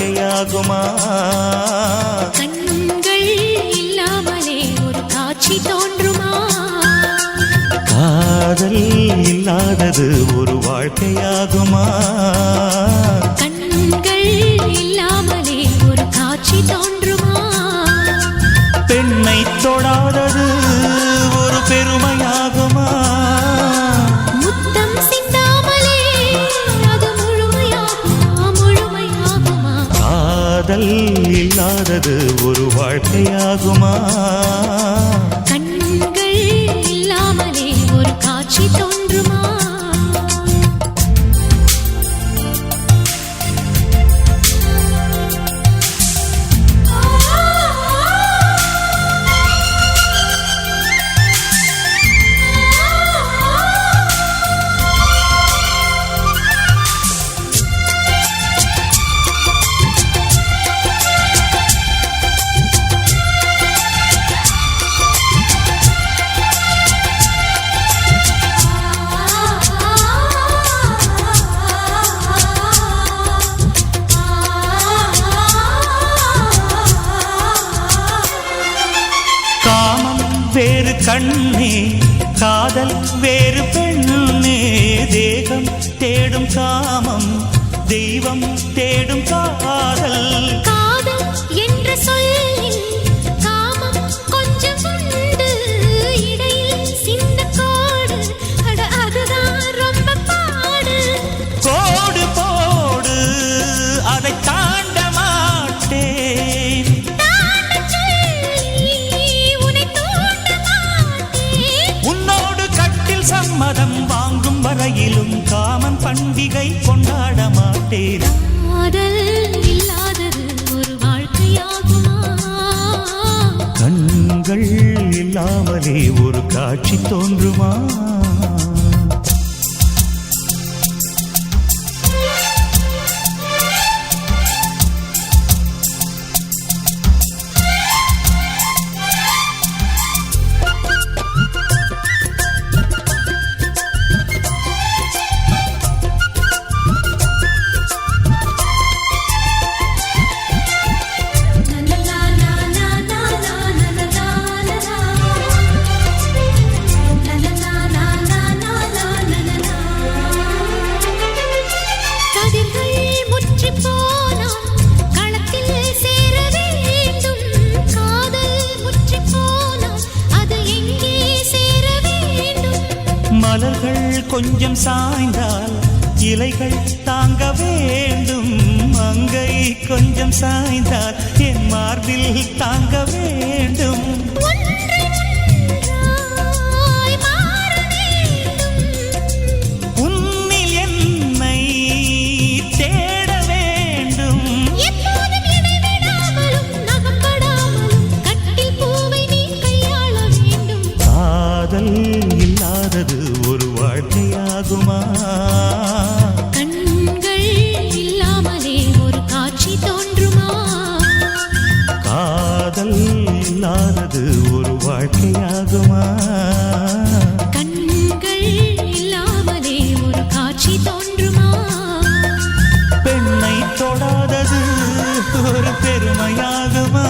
வாழ்க்கையாகுமா? கண்கள் இல்லாமலே ஒரு காட்சி தோன்றுமா? காதல் இல்லாதது ஒரு வாழ்க்கையாகுமா? கண்கள் இல்லாமலே ஒரு காட்சி தோன்றுமா? பெண்ணை தொடாதது ஒரு பெருமையாகுமா? முத்தம் சிந்தாமலே அது முழுமையாகுமா? முழுமையாகுமா? காதல் இல்லாதது ஒரு வாழ்க்கையாகுமா? கண்கள் இல்லாமலே ஒரு காட்சி தோன்றுமா? வேறு கண்ணே காதல் வேறு பெண்ணே, தேகம் தேடும் காமம் தெய்வம் தேடும் காதல். காதல் என்ற சொல்லில் காமம் கொஞ்சம் உண்டு, இடையில் சின்ன கோடு, அட அதுதான் ரொம்ப பாடு. கோடு போடு அதை தாண்ட மாட்டேன், சம்மதம் வாங்கும் வரையிலும் காமன் பண்டிகை கொண்டாட மாட்டேன். காதல் இல்லாதது ஒரு வாழ்க்கையாகுமா? கண்கள் இல்லாமலே ஒரு காட்சி தோன்றுமா? மலர்கள் கொஞ்சம் சாய்ந்தால் இலைகள் தாங்க வேண்டும், மங்கை கொஞ்சம் சாய்ந்தால் என் மார்பில் தாங்க வேண்டும். உன்னில் என்னை தேட வேண்டும், காதல் இல்லாதது ஒரு வாழ்க்கையாகுமா? கண்கள் இல்லாமலே ஒரு காட்சி தோன்றுமா? காதல் இல்லாதது ஒரு வாழ்க்கையாகுமா? கண்கள் இல்லாமலே ஒரு காட்சி தோன்றுமா? பெண்ணை தொடாதது ஒரு பெருமையாகுமா?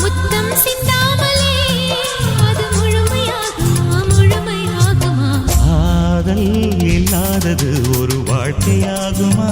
முத்தம் சிந்தாமலே அது முழுமையாகுமா? முழுமையாகுமா? காதல் இல்லாதது ஒரு வாழ்க்கையாகுமா?